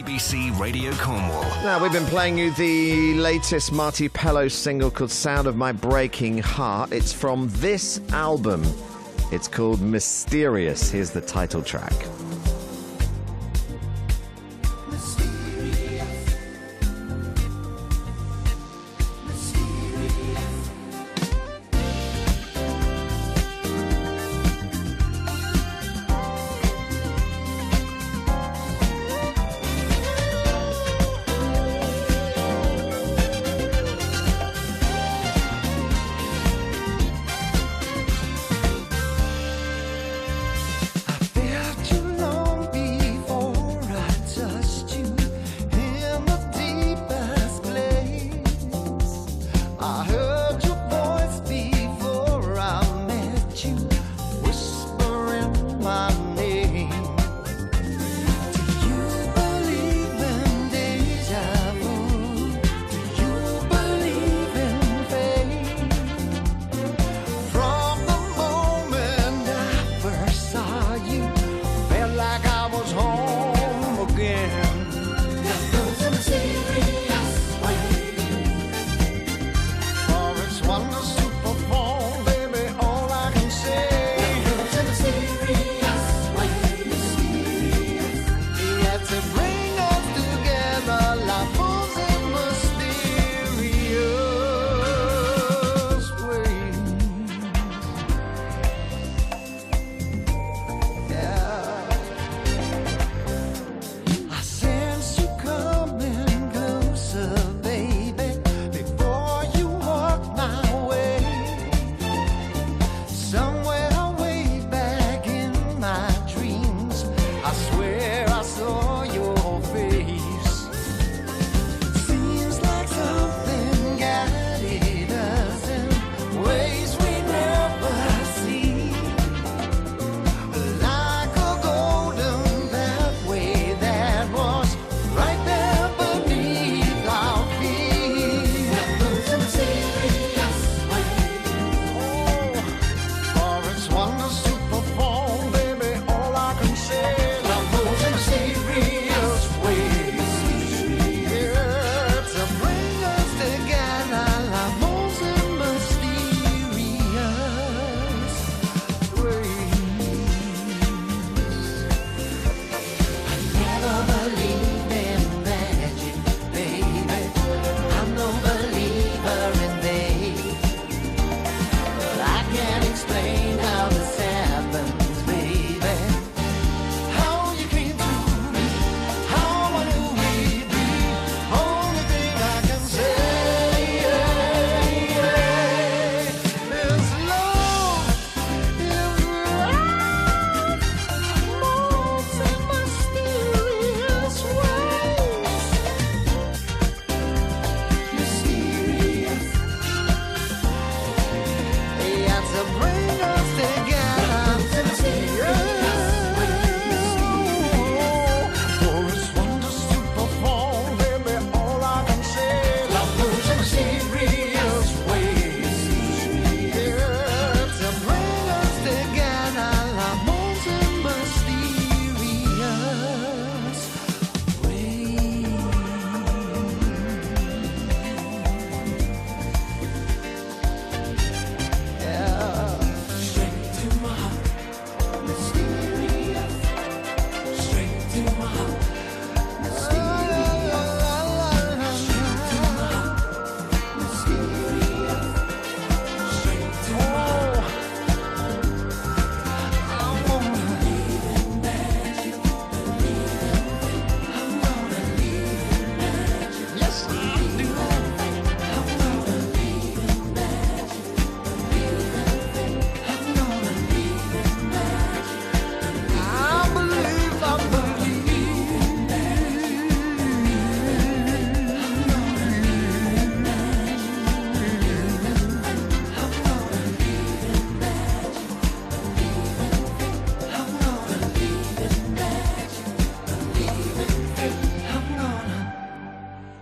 BBC Radio Cornwall. Now, we've been playing you the latest Marti Pellow single called Sound of My Breaking Heart. It's from this album. It's called Mysterious. Here's the title track. Felt your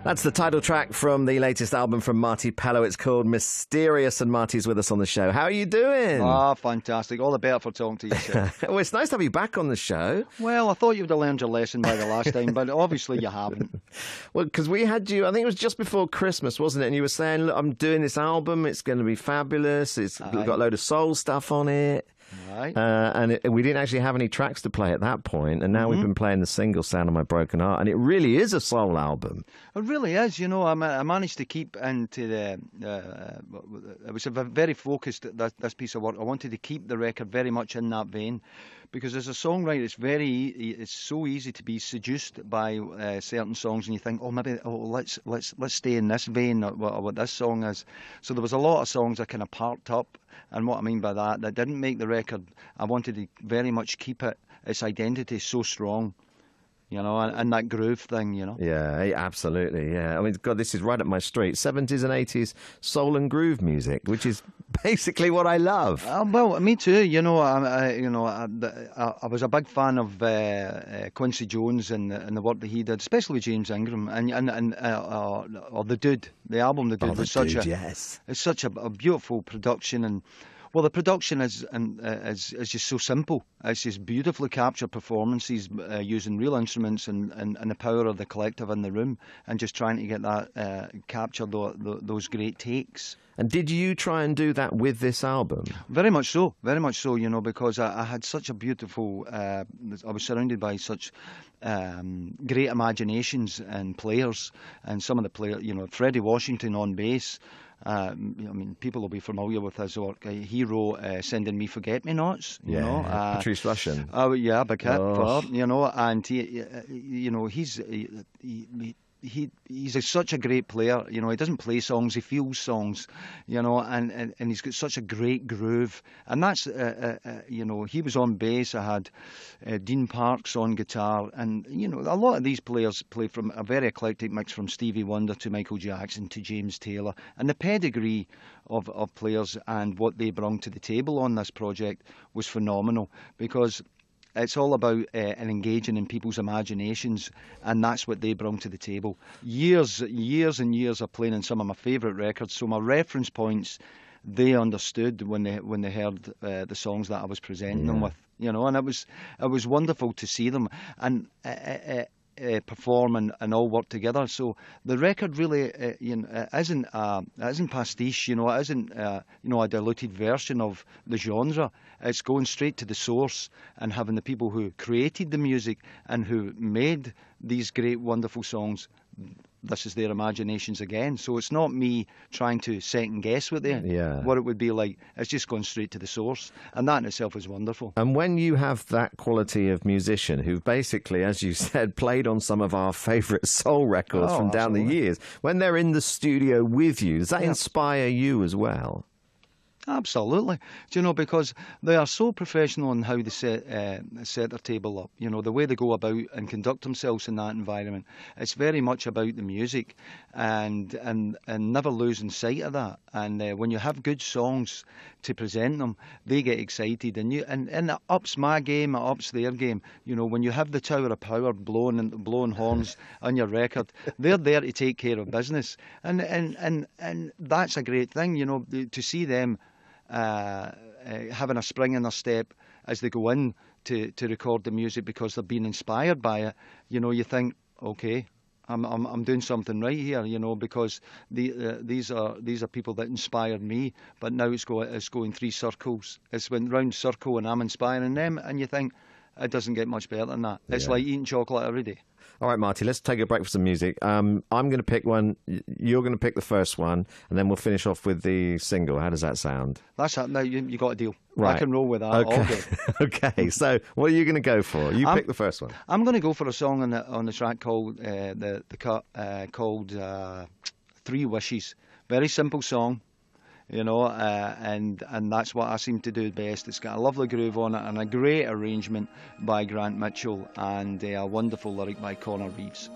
That's the title track from the latest album from Marti Pellow. It's called Mysterious, and Marti's with us on the show. How are you doing? Ah, fantastic. All the better for talking to you, sir. Well, it's nice to have you back on the show. Well, I thought you would have learned your lesson by the last time, but obviously you haven't. Well, because we had you, I think it was just before Christmas, wasn't it? And you were saying, look, I'm doing this album. It's going to be fabulous. We've got a load of soul stuff on it. Right. And we didn't actually have any tracks to play at that point, and now we've been playing the single Sound of My Broken Heart, and it really is a soul album. It really is. You know, I managed to keep into it was a very focused, this piece of work. I wanted to keep the record very much in that vein, because as a songwriter, it's so easy to be seduced by certain songs, and you think, let's stay in this vein, or what this song is. So there was a lot of songs I kind of parked up. And what I mean by that didn't make the record. I wanted to very much keep its identity so strong, you know, and that groove thing, you know. Yeah, absolutely, yeah. I mean, God, this is right up my street. 70s and 80s soul and groove music, which is basically what I love. Well, me too. You know, I was a big fan of Quincy Jones and the work that he did, especially with James Ingram or The Dude. The album The Dude was it's such a beautiful production, and well, the production is just so simple. It's just beautifully captured performances using real instruments and the power of the collective in the room, and just trying to get that capture those great takes. And did you try and do that with this album? Very much so, you know, because I had such a beautiful, I was surrounded by such great imaginations and players, and some of the players, you know, Freddie Washington on bass. I mean, people will be familiar with his work. He wrote "Sending Me Forget-Me-Nots." You know, Patrice Rushen. Oh yeah, big hit for, you know, and he's such a great player. You know, he doesn't play songs, he feels songs, you know, and he's got such a great groove. And that's, you know, he was on bass. I had Dean Parks on guitar. And, you know, a lot of these players play from a very eclectic mix, from Stevie Wonder to Michael Jackson to James Taylor. And the pedigree of players and what they brought to the table on this project was phenomenal, because it's all about engaging in people's imaginations, and that's what they bring to the table. Years and years of playing in some of my favourite records, so my reference points, they understood when they heard the songs that I was presenting them with, you know, and it was wonderful to see them and perform and all work together. So the record really, you know, isn't pastiche. You know, it isn't you know, a diluted version of the genre. It's going straight to the source and having the people who created the music and who made these great, wonderful songs. This is their imaginations again. So it's not me trying to second guess what it would be like. It's just going straight to the source. And that in itself is wonderful. And when you have that quality of musician who basically, as you said, played on some of our favourite soul records from down the years, when they're in the studio with you, does that inspire you as well? Absolutely. Do you know, because they are so professional in how they set their table up. You know, the way they go about and conduct themselves in that environment. It's very much about the music and never losing sight of that. And when you have good songs to present them, they get excited, and it ups my game, it ups their game. You know, when you have the Tower of Power blowing horns on your record, they're there to take care of business, and that's a great thing. You know, to see them having a spring in their step as they go in to record the music because they're being inspired by it. You know, you think, okay, I'm doing something right here, you know, because these are people that inspired me, but now it's going three circles. It's went round circle and I'm inspiring them, and you think it doesn't get much better than that. It's like eating chocolate every day. All right, Marty, let's take a break for some music. I'm going to pick one. You're going to pick the first one, and then we'll finish off with the single. How does that sound? That's it. Now you got a deal. Right. I can roll with that. Okay. All good. Okay. So, what are you going to go for? You pick the first one. I'm going to go for a song on the track called called Three Wishes. Very simple song. You know, and that's what I seem to do best. It's got a lovely groove on it and a great arrangement by Grant Mitchell and a wonderful lyric by Connor Reeves.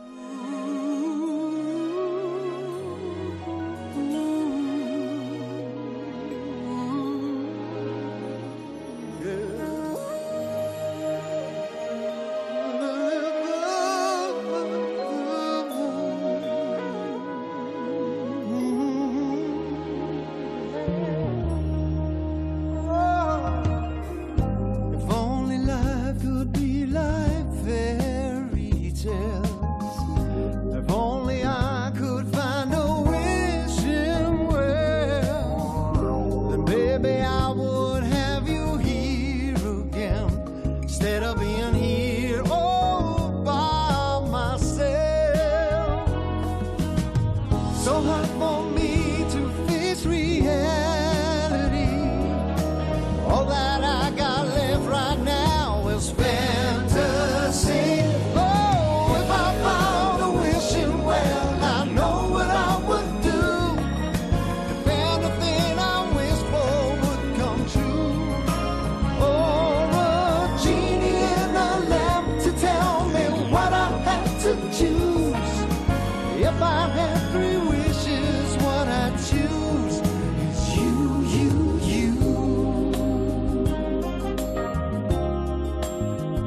If I had three wishes, what I'd choose is you, you, you.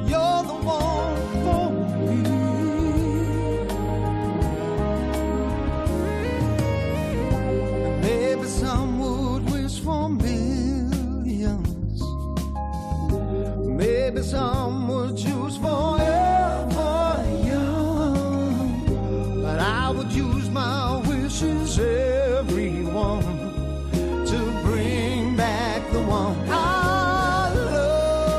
You're the one for me. Maybe some would wish for millions. Maybe some would choose forever young. But I would use my wishes, everyone, to bring back the one I love.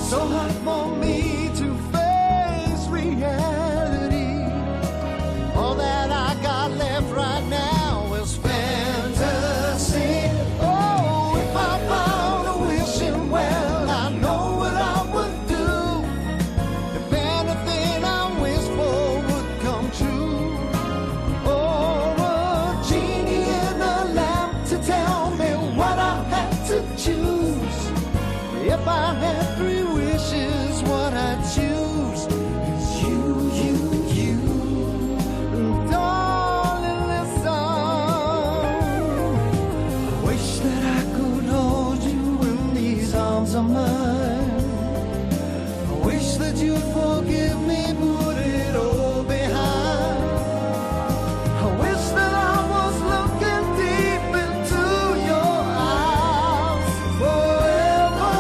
So hard for me to face reality. All that I got left right now is fantasy. Oh, if I found a wishing well, I know what I would do. If anything I wish for would come true. Or a genie in a lamp to tell me what I had to choose. If I had three wishes, what I'd choose is you, you, you. Darling, listen. I wish that I could hold you in these arms of mine. I wish that you'd forgive me, put it all behind. I wish that I was looking deep into your eyes forevermore.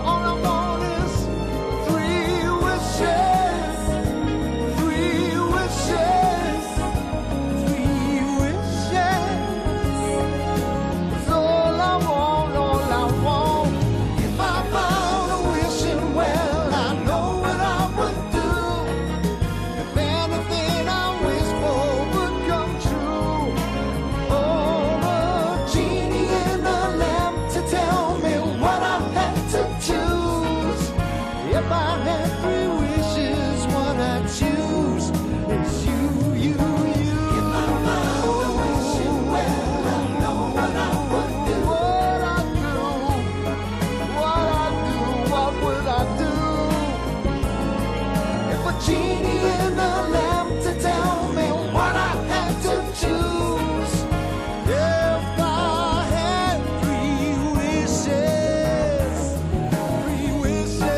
All I want is three wishes, three wishes, three wishes. It's all I want, all I want. If I found a wishing well, I know what I would do. If anything I wish for would come true. Or a genie in a lamp to tell me what I had to choose. If I had three wishes, what I'd choose is you, you, you. If I found a wishing well, I know what I would do. What I'd do, what I'd do, what would I do? If a genie in a lamp to tell me what I had to choose. If I had three wishes, three wishes.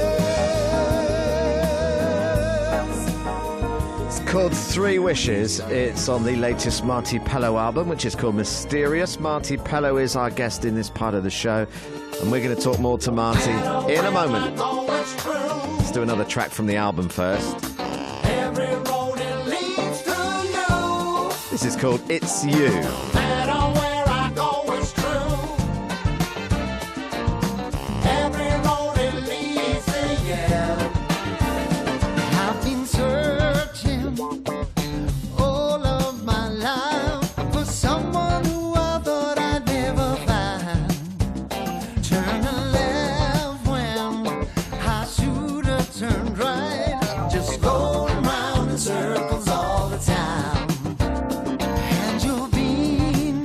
It's called Three Wishes. It's on the latest Marti Pellow album, which is called Mysterious. Marti Pellow is our guest in this part of the show, and we're going to talk more to Marti in a moment. Let's do another track from the album first. Every road it leads to you. This is called It's You. Matter where I go, it's true. Every road it leads to you. I've been searching all of my life for someone who I thought I'd never find. Turn left when I should have turned right. Just going round in circles all the time. And you've been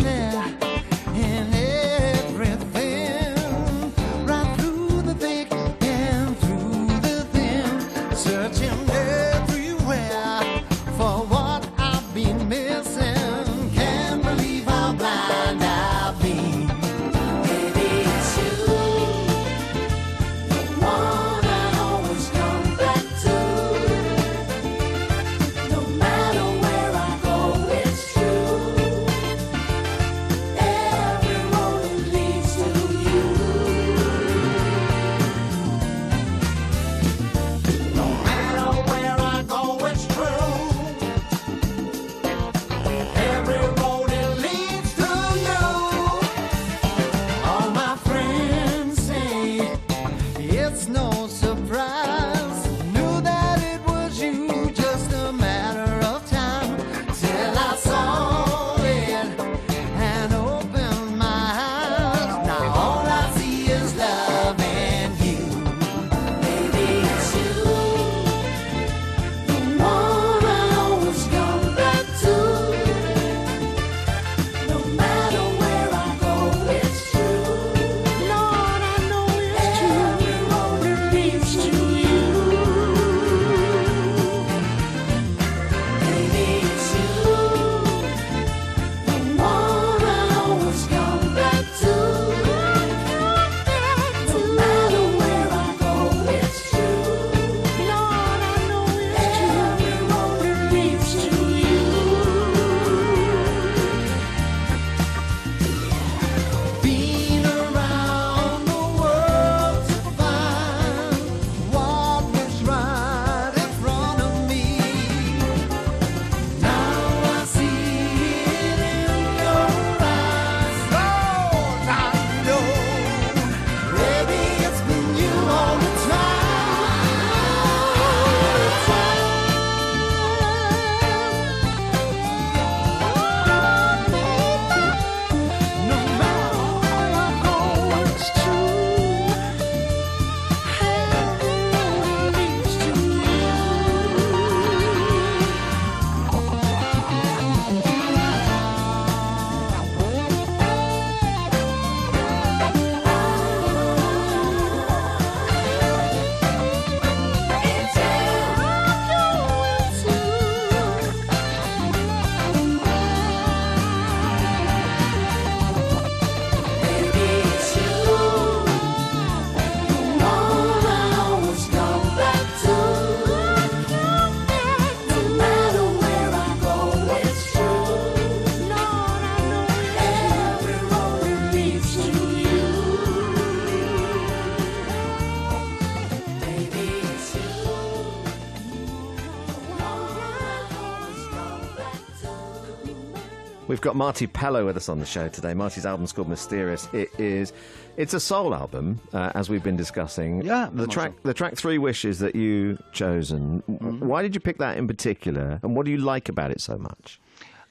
We've got Marti Pellow with us on the show today. Marti's album's called Mysterious. It's a soul album, as we've been discussing. Yeah, the track Three Wishes that you chosen. Why did you pick that in particular, and what do you like about it so much?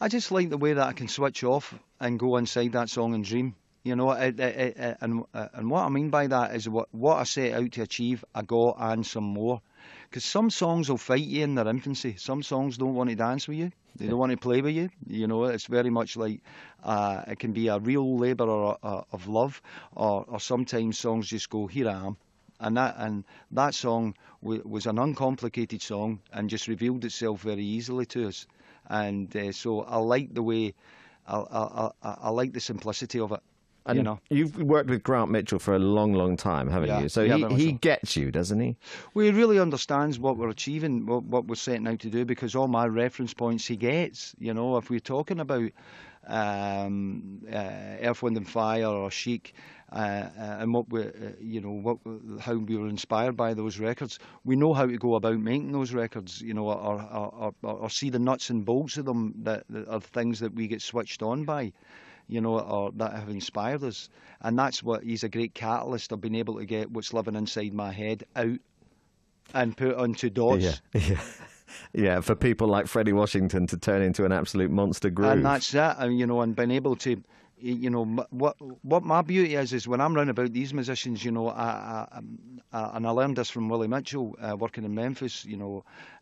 I just like the way that I can switch off and go inside that song and dream. You know, and what I mean by that is what I set out to achieve, I got and some more. Because some songs will fight you in their infancy. Some songs don't want to dance with you. They don't want to play with you. You know, it's very much like it can be a real labour of love, or sometimes songs just go, here I am. And that song was an uncomplicated song and just revealed itself very easily to us. And so I like the way, I like the simplicity of it. And you know, you've worked with Grant Mitchell for a long, long time, haven't you? So he gets you, doesn't he? Well, he really understands what we're achieving, what we're setting out to do, because all my reference points he gets. You know, if we're talking about Earth, Wind and Fire or Chic, and what we, how we were inspired by those records, we know how to go about making those records. You know, or see the nuts and bolts of them that are things that we get switched on by. You know, or that have inspired us. And that's what he's a great catalyst of being able to get what's living inside my head out and put onto dots. Yeah, for people like Freddie Washington to turn into an absolute monster groove. And that's it, and being able to, what my beauty is when I'm round about these musicians, and I learned this from Willie Mitchell, working in Memphis,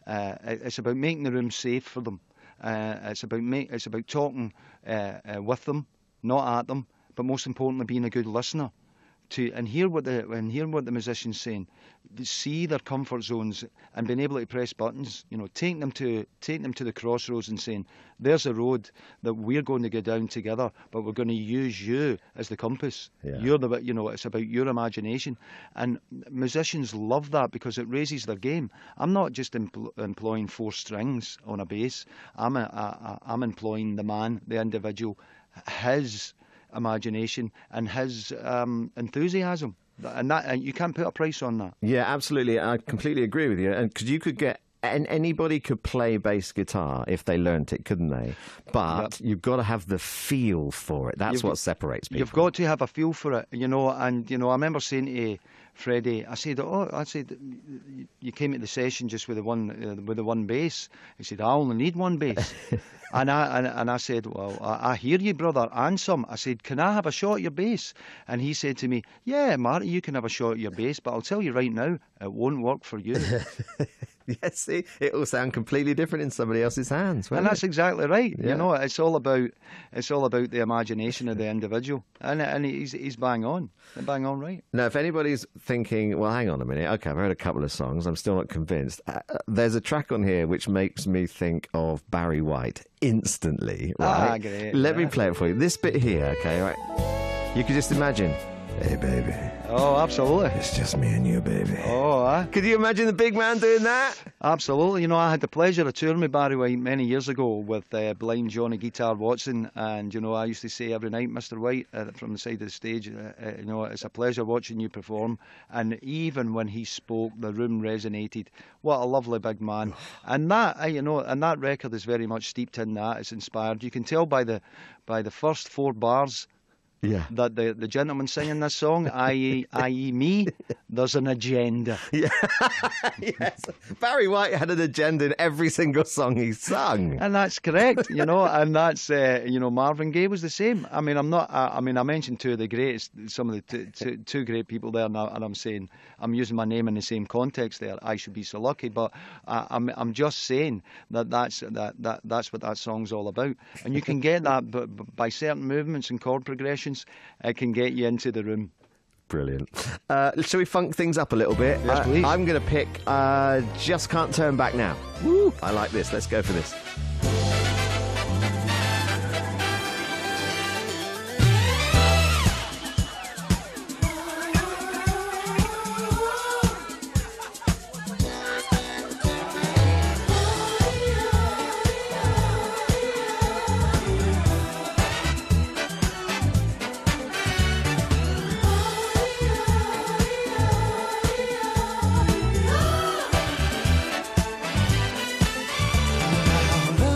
it's about making the room safe for them. It's about talking with them, not at them, but most importantly, being a good listener and hear what the musician's saying, see their comfort zones, and being able to press buttons. Taking them to the crossroads and saying, "There's a road that we're going to go down together, but we're going to use you as the compass. Yeah. It's about your imagination." And musicians love that because it raises their game. I'm not just employing 4 strings on a bass. I'm employing the man, the individual, his imagination and his enthusiasm, and you can't put a price on that. Yeah, absolutely. I completely agree with you. And because you could get, and anybody could play bass guitar if they learnt it, couldn't they? But you've got to have the feel for it. That's what separates people. You've got to have a feel for it, And I remember saying to Freddie, I said, you came to the session just with the one bass. He said, I only need one bass. And I said, well, I hear you, brother, and some. I said, can I have a shot at your bass? And he said to me, yeah, Marty, you can have a shot at your bass, but I'll tell you right now, it won't work for you. Yeah, see, it will sound completely different in somebody else's hands. And that's exactly right. Yeah. It's all about the imagination of the individual, and he's bang on, right. Now, if anybody's thinking, well, hang on a minute, okay, I've heard a couple of songs, I'm still not convinced. There's a track on here which makes me think of Barry White instantly. Right? Great. Let me play it for you. This bit here, okay, right? You can just imagine. Hey, baby. Oh, absolutely. It's just me and you, baby. Oh, Could you imagine the big man doing that? Absolutely. I had the pleasure of touring with Barry White many years ago with Blind Johnny Guitar Watson, and I used to say every night, Mr. White, from the side of the stage, it's a pleasure watching you perform. And even when he spoke, the room resonated. What a lovely big man. And that, and that record is very much steeped in that. It's inspired. You can tell by the first 4 bars. Yeah. That the gentleman singing this song, i.e. me, there's an agenda. Yeah. Yes. Barry White had an agenda in every single song he sung. And that's correct, and that's, Marvin Gaye was the same. I mean, I mentioned 2 of the greatest, some of the two great people there, and I'm saying, I'm using my name in the same context there. I should be so lucky, but I'm just saying that's what that song's all about. And you can get that by certain movements and chord progressions. It can get you into the room. Brilliant. Shall we funk things up a little bit? Yes, please. I'm going to pick Just Can't Turn Back Now. Woo! I like this. Let's go for this. Now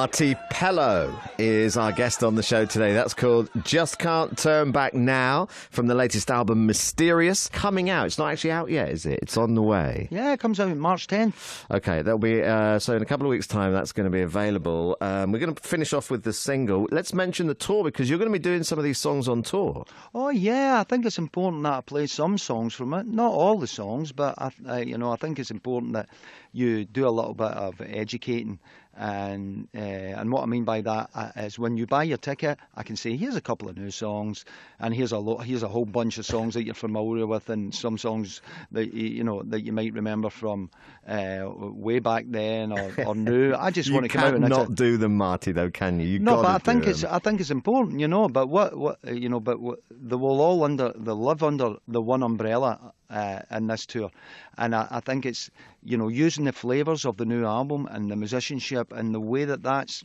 Marti Pellow is our guest on the show today. That's called Just Can't Turn Back Now from the latest album Mysterious, coming out. It's not actually out yet, is it? It's on the way. Yeah, it comes out March 10th. Okay, that'll be so in a couple of weeks' time that's going to be available. We're going to finish off with the single. Let's mention the tour, because you're going to be doing some of these songs on tour. Oh yeah, I think it's important that I play some songs from it. Not all the songs, but I think it's important that you do a little bit of educating. And what I mean by that is when you buy your ticket, I can say, here's a couple of new songs, and here's a whole bunch of songs that you're familiar with, and some songs that you might remember from way back then or new. I just want to come out and not do them, Marty, though, can you? No, but I think it's important, But they will all live under the one umbrella in this tour, and I think it's using the flavours of the new album and the musicianship and the way that's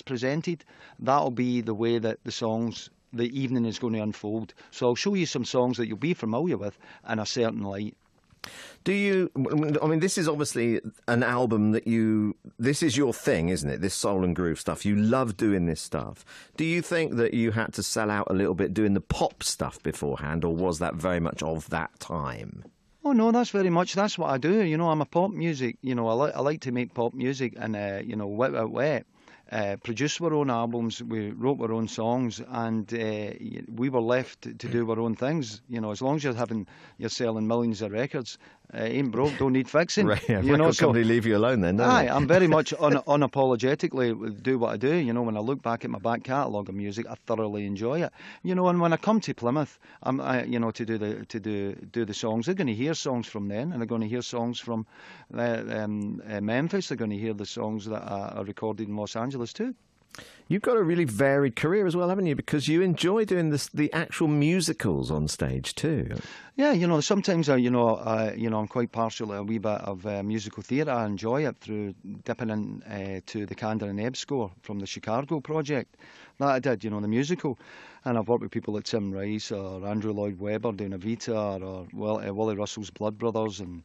presented. That'll be the way that the evening is going to unfold. So I'll show you some songs that you'll be familiar with in a certain light. Do you? I mean, this is obviously an album this is your thing, isn't it? This soul and groove stuff. You love doing this stuff. Do you think that you had to sell out a little bit doing the pop stuff beforehand, or was that very much of that time? Oh no, that's what I do. I'm a pop music. I like to make pop music, and wet. Produce our own albums, we wrote our own songs, and we were left to do our own things. As long as you're selling millions of records, ain't broke, don't need fixing. Right, yeah, record company leave you alone then, don't they? I'm very much unapologetically do what I do. When I look back at my back catalogue of music, I thoroughly enjoy it. And when I come to Plymouth, to do the songs, they're going to hear songs from then, and they're going to hear songs from Memphis. They're going to hear the songs that are recorded in Los Angeles too. You've got a really varied career as well, haven't you? Because you enjoy doing the actual musicals on stage too. Yeah, sometimes I'm quite partial to a wee bit of musical theatre. I enjoy it through dipping in to the Kander and Ebb score from the Chicago project. That I did, the musical. And I've worked with people like Tim Rice or Andrew Lloyd Webber doing Evita, or Wally Russell's Blood Brothers, and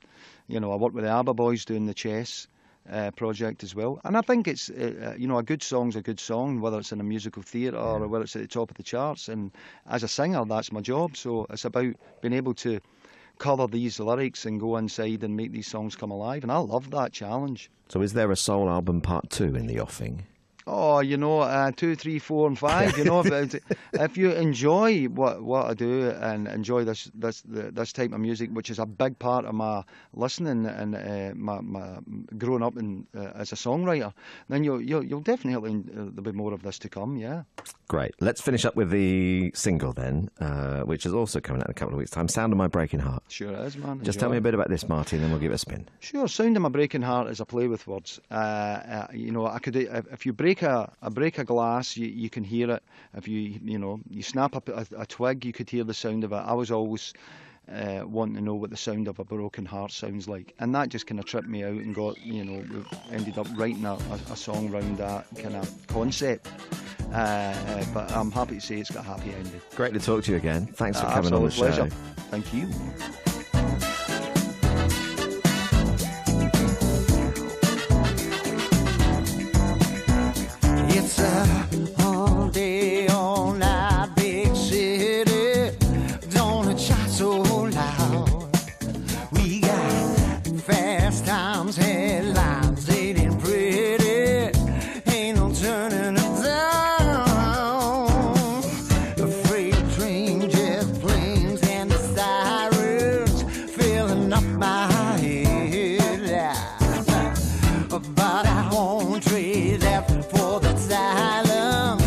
I worked with the ABBA Boys doing the Chess project as well. And I think it's a good song's a good song, whether it's in a musical theatre or whether it's at the top of the charts. And as a singer, that's my job. So it's about being able to colour these lyrics and go inside and make these songs come alive. And I love that challenge. So is there a soul album part 2 in the offing? Oh, 2, 3, 4, and 5. If you enjoy what I do and enjoy this type of music, which is a big part of my listening and my growing up as a songwriter, then you'll definitely there'll be more of this to come. Yeah. Great. Let's finish up with the single then, which is also coming out in a couple of weeks' time. Sound of My Breaking Heart. Sure it is, man. Just tell me a bit about this, Marty, and then we'll give it a spin. Sure. Sound of My Breaking Heart is a play with words. I could, if you break a glass, you can hear it. If you snap up a twig, you could hear the sound of it. I was always wanting to know what the sound of a broken heart sounds like, and that just kind of tripped me out and we ended up writing a song around that kind of concept. But I'm happy to say it's got a happy ending. Great to talk to you again. Thanks for coming on the show. Pleasure. Thank you. It's a all day, all night big city. Don't shout so loud. We got fast times, headlines, it ain't pretty. Ain't no turning it down. The freight train, jet planes, and the sirens filling up my head. But I won't trade that for the silence.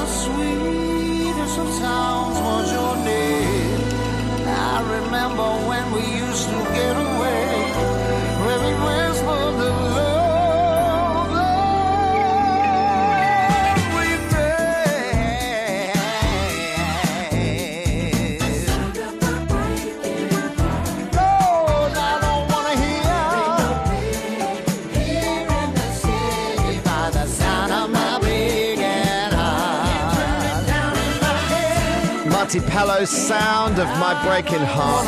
sweetest of sounds was your name. I remember when we used to get away, when we whispered the love every day. Lord, I don't wanna hear here in the city by the sound of my big and Marti Pellow's Sound of My Breaking Heart.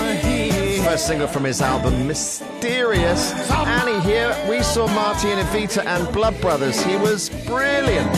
First single from his album Mysterious. Annie here, we saw Marti in Evita and Blood Brothers. He was brilliant.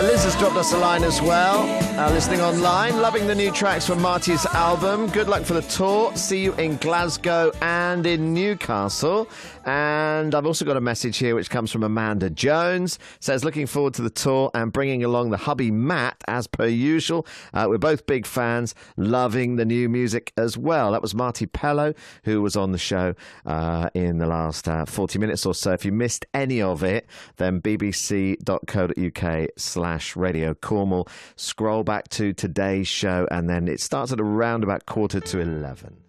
Liz has dropped us a line as well. Listening online, loving the new tracks from Marti's album. Good luck for the tour. See you in Glasgow and in Newcastle. And I've also got a message here which comes from Amanda Jones. Says, looking forward to the tour and bringing along the hubby Matt as per usual. We're both big fans, loving the new music as well. That was Marti Pellow, who was on the show in the last 40 minutes or so. If you missed any of it, then bbc.co.uk/Radio Cornwall. Scroll back to today's show, and then it starts at around about 11:15.